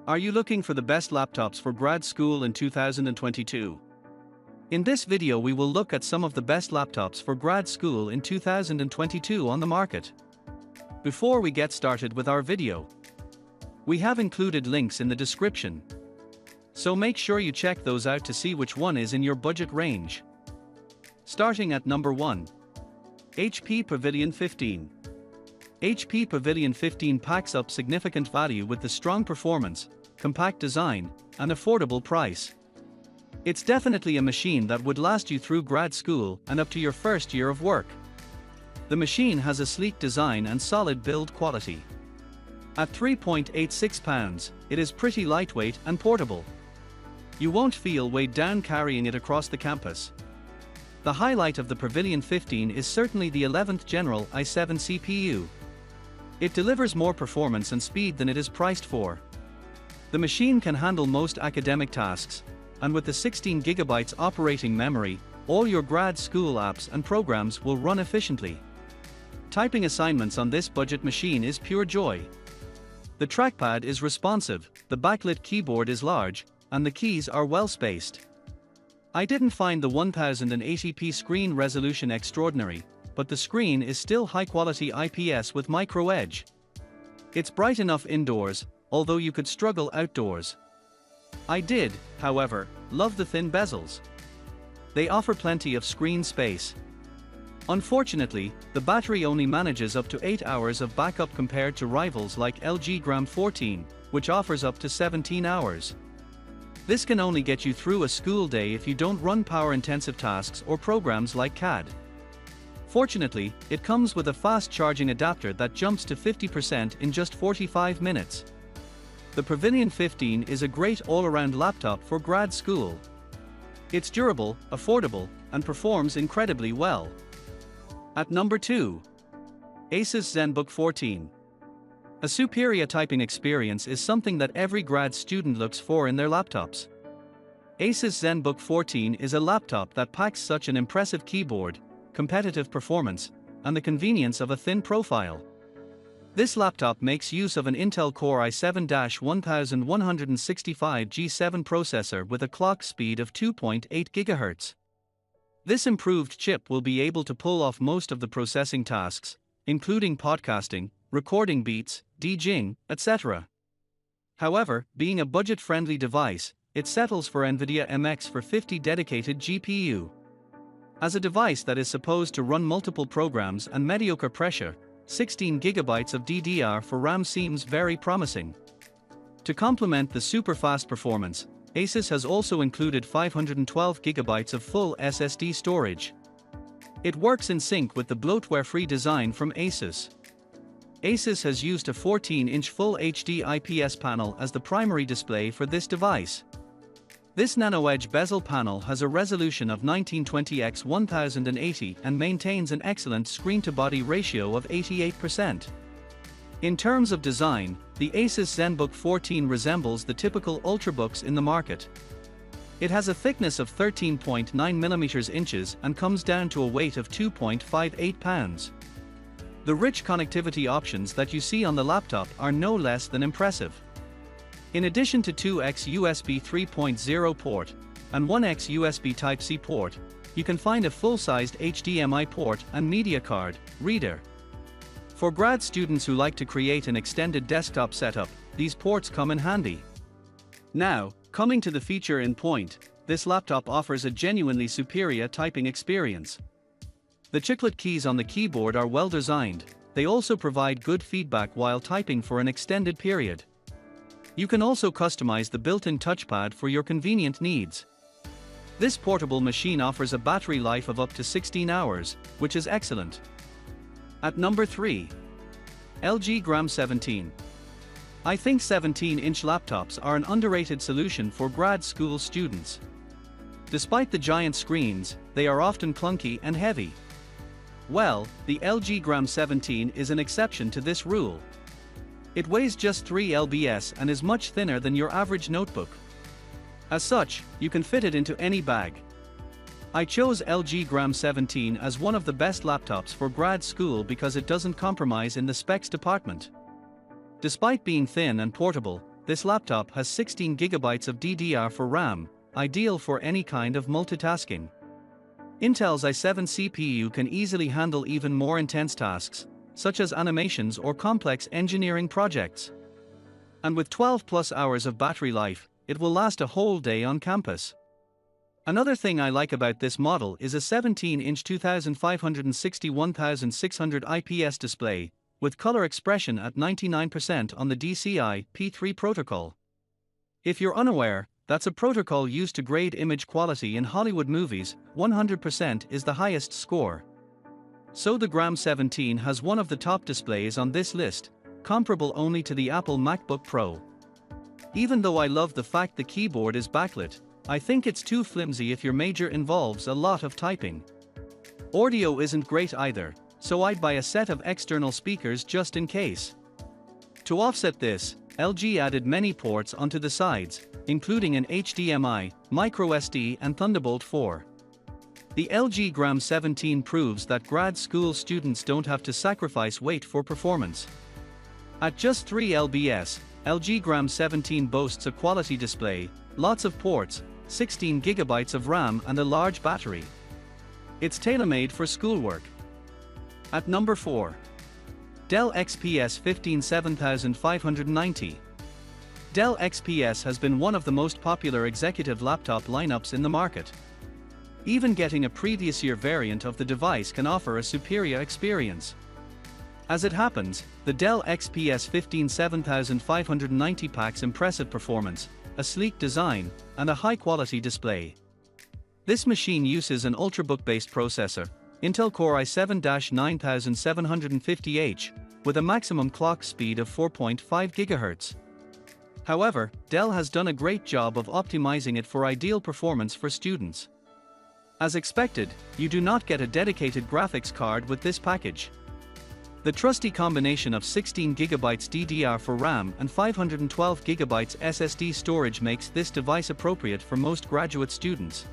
Are you looking for the best laptops for grad school in 2022? In this video we will look at some of the best laptops for grad school in 2022 on the market. Before we get started with our video, we have included links in the description, so make sure you check those out to see which one is in your budget range. Starting at number 1. HP Pavilion 15. HP Pavilion 15 packs up significant value with the strong performance, compact design, and affordable price. It's definitely a machine that would last you through grad school and up to your first year of work. The machine has a sleek design and solid build quality. At 3.86 pounds, it is pretty lightweight and portable. You won't feel weighed down carrying it across the campus. The highlight of the Pavilion 15 is certainly the 11th General i7 CPU. It delivers more performance and speed than it is priced for. The machine can handle most academic tasks, and with the 16 GB operating memory, all your grad school apps and programs will run efficiently. Typing assignments on this budget machine is pure joy. The trackpad is responsive, the backlit keyboard is large, and the keys are well spaced. I didn't find the 1080p screen resolution extraordinary, but the screen is still high-quality IPS with micro edge. It's bright enough indoors, although you could struggle outdoors. I did, however, love the thin bezels. They offer plenty of screen space. Unfortunately, the battery only manages up to 8 hours of backup compared to rivals like LG Gram 14, which offers up to 17 hours. This can only get you through a school day if you don't run power-intensive tasks or programs like CAD. Fortunately, it comes with a fast charging adapter that jumps to 50% in just 45 minutes. The Pavilion 15 is a great all-around laptop for grad school. It's durable, affordable, and performs incredibly well. At number 2. ASUS ZenBook 14. A superior typing experience is something that every grad student looks for in their laptops. ASUS ZenBook 14 is a laptop that packs such an impressive keyboard, competitive performance, and the convenience of a thin profile. This laptop makes use of an Intel Core i7-1165G7 processor with a clock speed of 2.8 GHz. This improved chip will be able to pull off most of the processing tasks, including podcasting, recording beats, DJing, etc. However, being a budget-friendly device, it settles for NVIDIA MX450 dedicated GPU. As a device that is supposed to run multiple programs and mediocre pressure, 16 GB of DDR for RAM seems very promising. To complement the super-fast performance, ASUS has also included 512 GB of full SSD storage. It works in sync with the bloatware-free design from ASUS. ASUS has used a 14-inch Full HD IPS panel as the primary display for this device. This nano-edge bezel panel has a resolution of 1920x1080 and maintains an excellent screen-to-body ratio of 88%. In terms of design, the ASUS ZenBook 14 resembles the typical ultrabooks in the market. It has a thickness of 13.9 mm and comes down to a weight of 2.58 pounds. The rich connectivity options that you see on the laptop are no less than impressive. In addition to 2x USB 3.0 port and 1x USB Type-C port, you can find a full-sized HDMI port and media card reader. For grad students who like to create an extended desktop setup, these ports come in handy. Now, coming to the feature in point, this laptop offers a genuinely superior typing experience. The chiclet keys on the keyboard are well designed. They also provide good feedback while typing for an extended period. You can also customize the built-in touchpad for your convenient needs. This portable machine offers a battery life of up to 16 hours, which is excellent. At number 3. LG Gram 17. I think 17-inch laptops are an underrated solution for grad school students. Despite the giant screens, they are often clunky and heavy. Well, the LG Gram 17 is an exception to this rule. It weighs just 3 lbs and is much thinner than your average notebook. As such, you can fit it into any bag. I chose LG Gram 17 as one of the best laptops for grad school because it doesn't compromise in the specs department. Despite being thin and portable, this laptop has 16 GB of DDR4 RAM, ideal for any kind of multitasking. Intel's i7 CPU can easily handle even more intense tasks, such as animations or complex engineering projects. And with 12+ hours of battery life, it will last a whole day on campus. Another thing I like about this model is a 17-inch 2560x1600 IPS display, with color expression at 99% on the DCI P3 protocol. If you're unaware, that's a protocol used to grade image quality in Hollywood movies. 100% is the highest score. So the Gram 17 has one of the top displays on this list, comparable only to the Apple MacBook Pro. Even though I love the fact the keyboard is backlit, I think it's too flimsy if your major involves a lot of typing. Audio isn't great either, so I'd buy a set of external speakers just in case. To offset this, LG added many ports onto the sides, including an HDMI, microSD and Thunderbolt 4. The LG Gram 17 proves that grad school students don't have to sacrifice weight for performance. At just 3 lbs, LG Gram 17 boasts a quality display, lots of ports, 16 GB of RAM and a large battery. It's tailor-made for schoolwork. At number 4. Dell XPS 15790. Dell XPS has been one of the most popular executive laptop lineups in the market. Even getting a previous year variant of the device can offer a superior experience. As it happens, the Dell XPS 15790 packs impressive performance, a sleek design, and a high-quality display. This machine uses an Ultrabook-based processor, Intel Core i7-9750H, with a maximum clock speed of 4.5 GHz. However, Dell has done a great job of optimizing it for ideal performance for students. As expected, you do not get a dedicated graphics card with this package. The trusty combination of 16 GB DDR4 RAM and 512 GB SSD storage makes this device appropriate for most graduate students.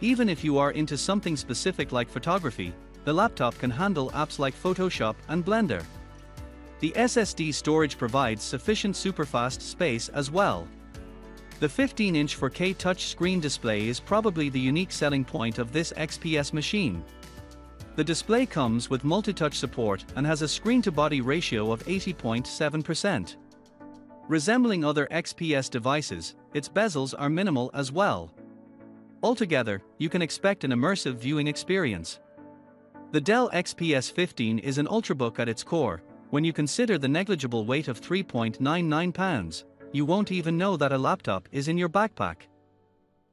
Even if you are into something specific like photography, the laptop can handle apps like Photoshop and Blender. The SSD storage provides sufficient superfast space as well. The 15-inch 4K touchscreen display is probably the unique selling point of this XPS machine. The display comes with multi-touch support and has a screen-to-body ratio of 80.7%. Resembling other XPS devices, its bezels are minimal as well. Altogether, you can expect an immersive viewing experience. The Dell XPS 15 is an Ultrabook at its core. When you consider the negligible weight of 3.99 pounds, you won't even know that a laptop is in your backpack.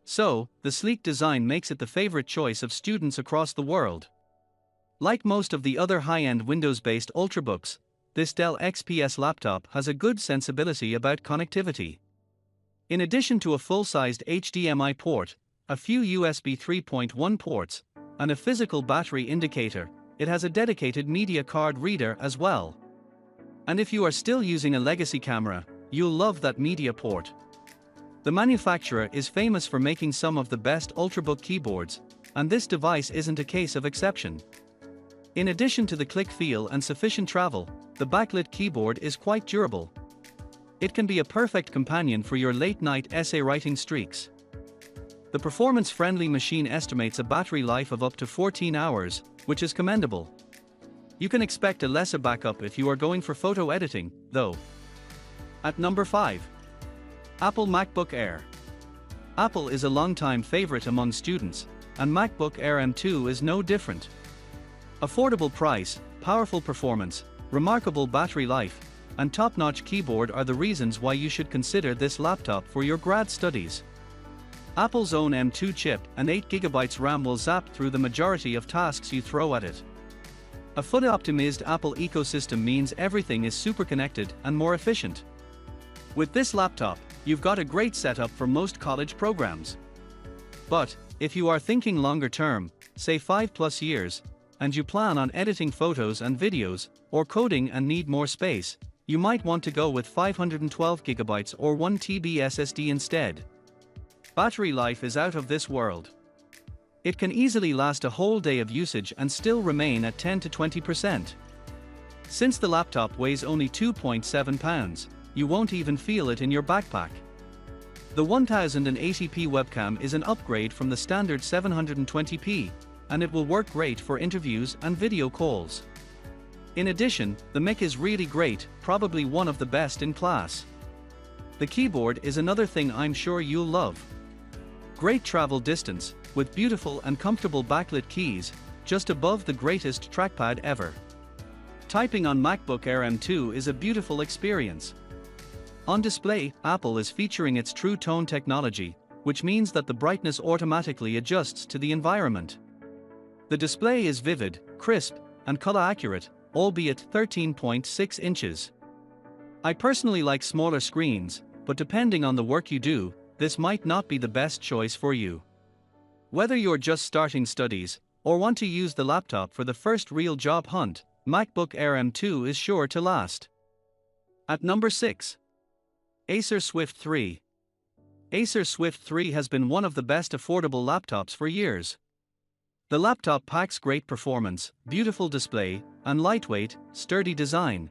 So, the sleek design makes it the favorite choice of students across the world. Like most of the other high-end Windows-based Ultrabooks, this Dell XPS laptop has a good sensibility about connectivity. In addition to a full-sized HDMI port, a few USB 3.1 ports, and a physical battery indicator, it has a dedicated media card reader as well. And if you are still using a legacy camera, you'll love that media port. The manufacturer is famous for making some of the best Ultrabook keyboards, and this device isn't a case of exception. In addition to the click feel and sufficient travel, the backlit keyboard is quite durable. It can be a perfect companion for your late-night essay writing streaks. The performance-friendly machine estimates a battery life of up to 14 hours, which is commendable. You can expect a lesser backup if you are going for photo editing, though. At number 5. Apple MacBook Air. Apple is a longtime favorite among students, and MacBook Air M2 is no different. Affordable price, powerful performance, remarkable battery life, and top-notch keyboard are the reasons why you should consider this laptop for your grad studies. Apple's own M2 chip and 8 GB RAM will zap through the majority of tasks you throw at it. A fully optimized Apple ecosystem means everything is super connected and more efficient. With this laptop, you've got a great setup for most college programs. But, if you are thinking longer term, say 5+ years, and you plan on editing photos and videos, or coding and need more space, you might want to go with 512 GB or 1 TB SSD instead. Battery life is out of this world. It can easily last a whole day of usage and still remain at 10 to 20%. Since the laptop weighs only 2.7 pounds, you won't even feel it in your backpack. The 1080p webcam is an upgrade from the standard 720p, and it will work great for interviews and video calls. In addition, the mic is really great, probably one of the best in class. The keyboard is another thing I'm sure you'll love. Great travel distance, with beautiful and comfortable backlit keys, just above the greatest trackpad ever. Typing on MacBook Air M2 is a beautiful experience. On display, Apple is featuring its True Tone technology, which means that the brightness automatically adjusts to the environment. The display is vivid, crisp, and color accurate, albeit 13.6 inches. I personally like smaller screens, but depending on the work you do, this might not be the best choice for you. Whether you're just starting studies, or want to use the laptop for the first real job hunt, MacBook Air M2 is sure to last. At number 6. Acer Swift 3. Acer Swift 3 has been one of the best affordable laptops for years. The laptop packs great performance, beautiful display, and lightweight, sturdy design.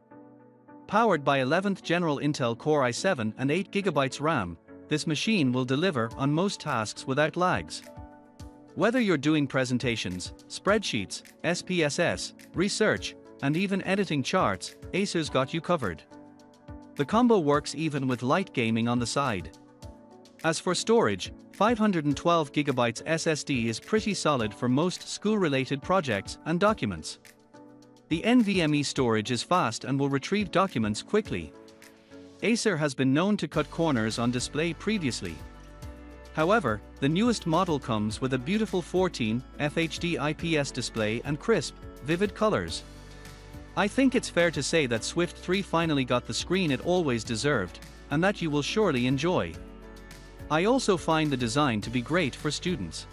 Powered by 11th General Intel Core i7 and 8GB RAM, this machine will deliver on most tasks without lags. Whether you're doing presentations, spreadsheets, SPSS, research, and even editing charts, Acer's got you covered. The combo works even with light gaming on the side. As for storage, 512GB SSD is pretty solid for most school-related projects and documents. The NVMe storage is fast and will retrieve documents quickly. Acer has been known to cut corners on display previously. However, the newest model comes with a beautiful 14 FHD IPS display and crisp, vivid colors. I think it's fair to say that Swift 3 finally got the screen it always deserved, and that you will surely enjoy. I also find the design to be great for students.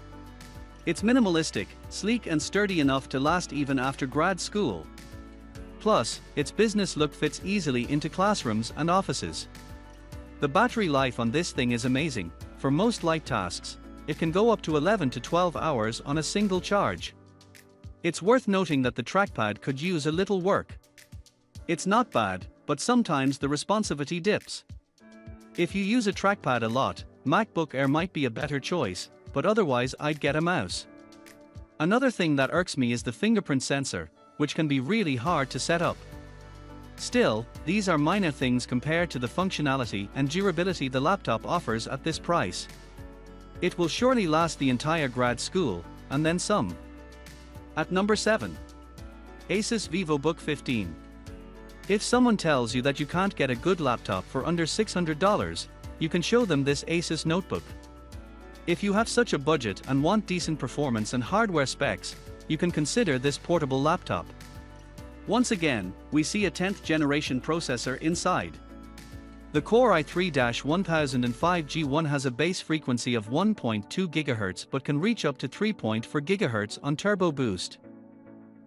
It's minimalistic, sleek and sturdy enough to last even after grad school. Plus, its business look fits easily into classrooms and offices. The battery life on this thing is amazing. For most light tasks, it can go up to 11 to 12 hours on a single charge. It's worth noting that the trackpad could use a little work. It's not bad, but sometimes the responsivity dips. If you use a trackpad a lot, MacBook Air might be a better choice, but otherwise I'd get a mouse. Another thing that irks me is the fingerprint sensor, which can be really hard to set up. Still, these are minor things compared to the functionality and durability the laptop offers at this price. It will surely last the entire grad school, and then some. At number 7. ASUS VivoBook 15. If someone tells you that you can't get a good laptop for under $600, you can show them this ASUS notebook. If you have such a budget and want decent performance and hardware specs, you can consider this portable laptop. Once again, we see a 10th generation processor inside. The Core i3-1005G1 has a base frequency of 1.2 GHz but can reach up to 3.4 GHz on turbo boost.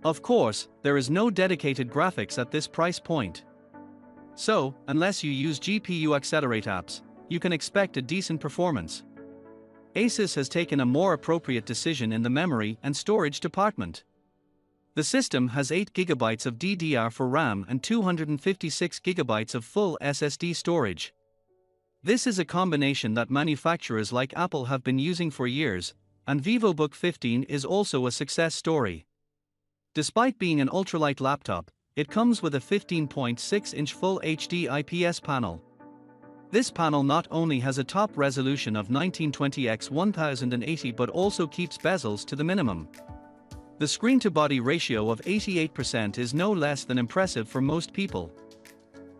Of course, there is no dedicated graphics at this price point. So, unless you use GPU accelerate apps, you can expect a decent performance. ASUS has taken a more appropriate decision in the memory and storage department. The system has 8 GB of DDR4 RAM and 256 GB of full SSD storage. This is a combination that manufacturers like Apple have been using for years, and VivoBook 15 is also a success story. Despite being an ultralight laptop, it comes with a 15.6-inch Full HD IPS panel. This panel not only has a top resolution of 1920x1080 but also keeps bezels to the minimum. The screen-to-body ratio of 88% is no less than impressive for most people.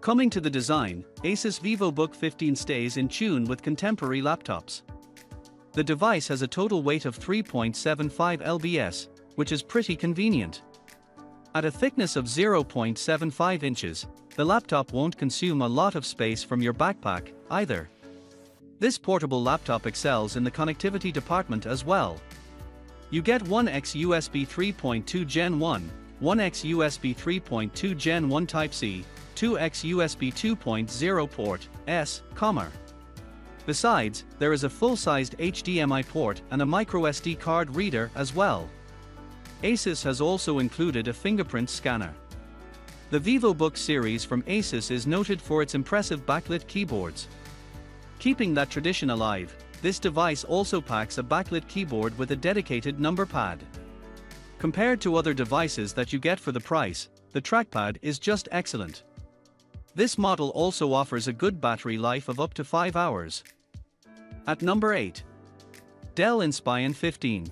Coming to the design, ASUS VivoBook 15 stays in tune with contemporary laptops. The device has a total weight of 3.75 lbs, which is pretty convenient. At a thickness of 0.75 inches, the laptop won't consume a lot of space from your backpack, either. This portable laptop excels in the connectivity department as well. You get 1x USB 3.2 Gen 1, 1x USB 3.2 Gen 1 Type-C, 2x USB 2.0 port, S, Besides, there is a full-sized HDMI port and a microSD card reader as well. ASUS has also included a fingerprint scanner. The VivoBook series from ASUS is noted for its impressive backlit keyboards. Keeping that tradition alive, this device also packs a backlit keyboard with a dedicated number pad. Compared to other devices that you get for the price, the trackpad is just excellent. This model also offers a good battery life of up to 5 hours. At number 8. Dell Inspiron 15.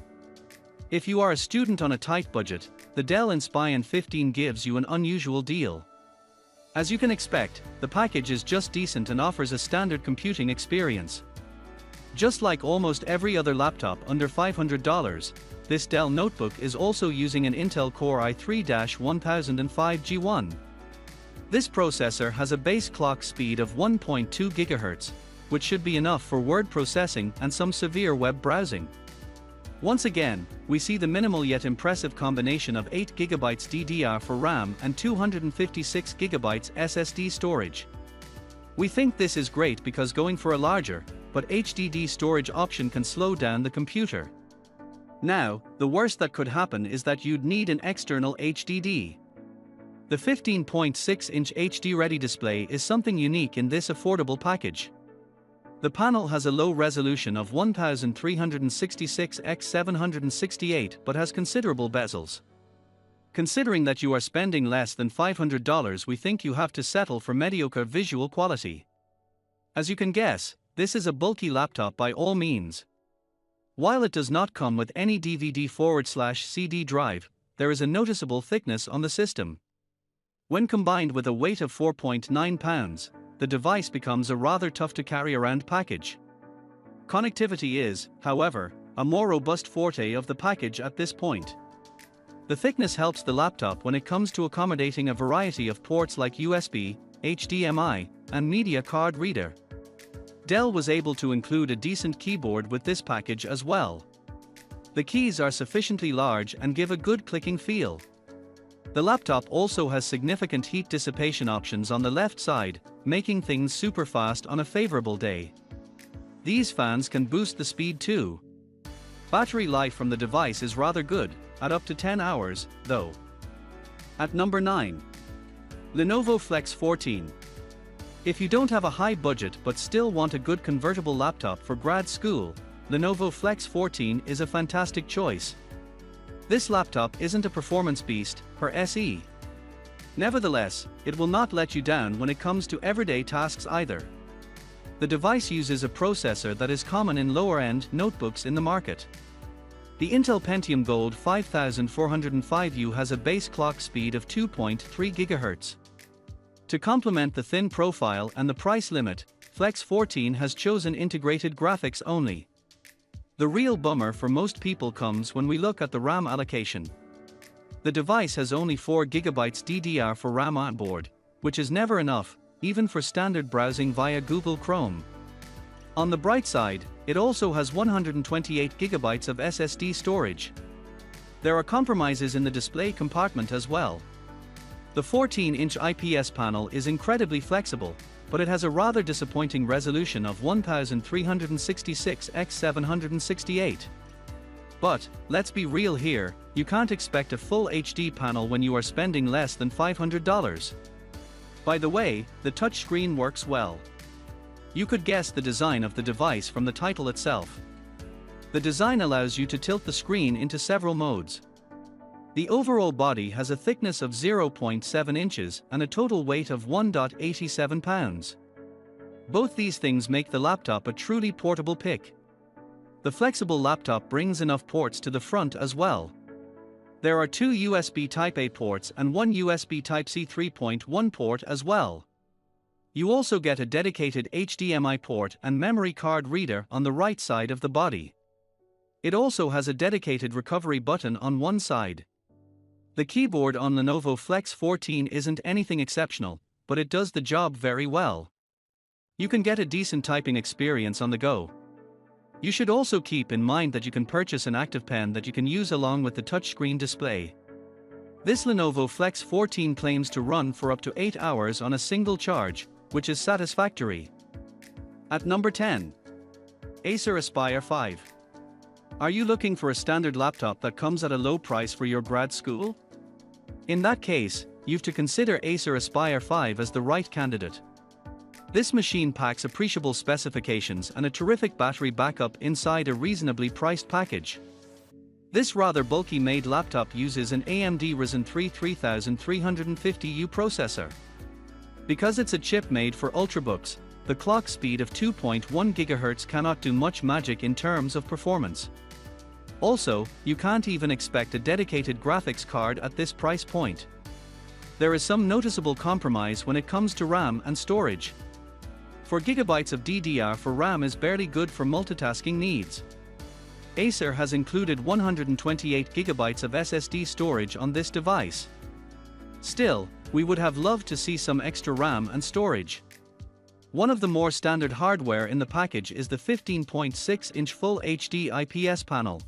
If you are a student on a tight budget, the Dell Inspiron 15 gives you an unusual deal. As you can expect, the package is just decent and offers a standard computing experience. Just like almost every other laptop under $500, this Dell notebook is also using an Intel Core i3-1005G1. This processor has a base clock speed of 1.2 GHz, which should be enough for word processing and some severe web browsing. Once again, we see the minimal yet impressive combination of 8GB DDR for RAM and 256GB SSD storage. We think this is great because going for a larger, but HDD storage option can slow down the computer. Now, the worst that could happen is that you'd need an external HDD. The 15.6-inch HD-ready display is something unique in this affordable package. The panel has a low resolution of 1366x768 but has considerable bezels. Considering that you are spending less than $500, we think you have to settle for mediocre visual quality. As you can guess, this is a bulky laptop by all means. While it does not come with any DVD/CD drive, there is a noticeable thickness on the system. When combined with a weight of 4.9 pounds, the device becomes a rather tough to carry around package. Connectivity is, however, a more robust forte of the package at this point. The thickness helps the laptop when it comes to accommodating a variety of ports like USB, HDMI, and media card reader. Dell was able to include a decent keyboard with this package as well. The keys are sufficiently large and give a good clicking feel. The laptop also has significant heat dissipation options on the left side, making things super fast on a favorable day. These fans can boost the speed too. Battery life from the device is rather good, at up to 10 hours, though. At number 9. Lenovo Flex 14. If you don't have a high budget but still want a good convertible laptop for grad school, Lenovo Flex 14 is a fantastic choice. This laptop isn't a performance beast, per SE. Nevertheless, it will not let you down when it comes to everyday tasks either. The device uses a processor that is common in lower-end notebooks in the market. The Intel Pentium Gold 5405U has a base clock speed of 2.3 GHz. To complement the thin profile and the price limit, Flex 14 has chosen integrated graphics only. The real bummer for most people comes when we look at the RAM allocation. The device has only 4GB DDR for RAM on board, which is never enough, even for standard browsing via Google Chrome. On the bright side, it also has 128GB of SSD storage. There are compromises in the display compartment as well. The 14-inch IPS panel is incredibly flexible, but it has a rather disappointing resolution of 1366x768. But, let's be real here, you can't expect a full HD panel when you are spending less than $500. By the way, the touchscreen works well. You could guess the design of the device from the title itself. The design allows you to tilt the screen into several modes. The overall body has a thickness of 0.7 inches and a total weight of 1.87 pounds. Both these things make the laptop a truly portable pick. The flexible laptop brings enough ports to the front as well. There are 2 USB Type-A ports and 1 USB Type-C 3.1 port as well. You also get a dedicated HDMI port and memory card reader on the right side of the body. It also has a dedicated recovery button on one side. The keyboard on Lenovo Flex 14 isn't anything exceptional, but it does the job very well. You can get a decent typing experience on the go. You should also keep in mind that you can purchase an active pen that you can use along with the touchscreen display. This Lenovo Flex 14 claims to run for up to 8 hours on a single charge, which is satisfactory. At number 10. Acer Aspire 5. Are you looking for a standard laptop that comes at a low price for your grad school? In that case, you've to consider Acer Aspire 5 as the right candidate. This machine packs appreciable specifications and a terrific battery backup inside a reasonably priced package. This rather bulky made laptop uses an AMD Ryzen 3 3350U processor. Because it's a chip made for ultrabooks, the clock speed of 2.1 GHz cannot do much magic in terms of performance. Also, you can't even expect a dedicated graphics card at this price point. There is some noticeable compromise when it comes to RAM and storage. 4 GB of DDR4 RAM is barely good for multitasking needs. Acer has included 128 GB of SSD storage on this device. Still, we would have loved to see some extra RAM and storage. One of the more standard hardware in the package is the 15.6-inch Full HD IPS panel.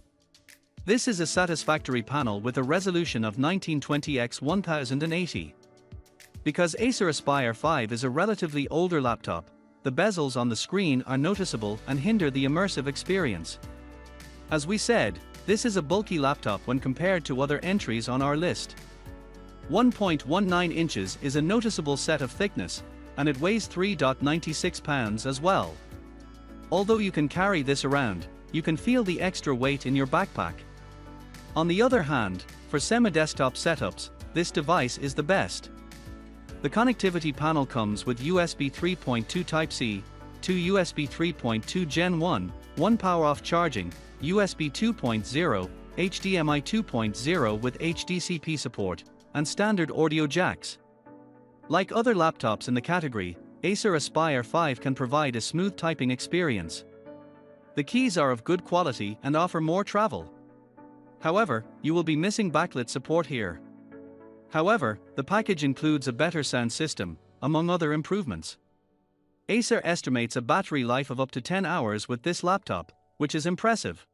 This is a satisfactory panel with a resolution of 1920x1080. Because Acer Aspire 5 is a relatively older laptop, the bezels on the screen are noticeable and hinder the immersive experience. As we said, this is a bulky laptop when compared to other entries on our list. 1.19 inches is a noticeable set of thickness, and it weighs 3.96 pounds as well. Although you can carry this around, you can feel the extra weight in your backpack. On the other hand, for semi-desktop setups, this device is the best. The connectivity panel comes with USB 3.2 Type-C, 2 USB 3.2 Gen 1, 1 power-off charging, USB 2.0, HDMI 2.0 with HDCP support, and standard audio jacks. Like other laptops in the category, Acer Aspire 5 can provide a smooth typing experience. The keys are of good quality and offer more travel. However, you will be missing backlit support here. However, the package includes a better sound system, among other improvements. Acer estimates a battery life of up to 10 hours with this laptop, which is impressive.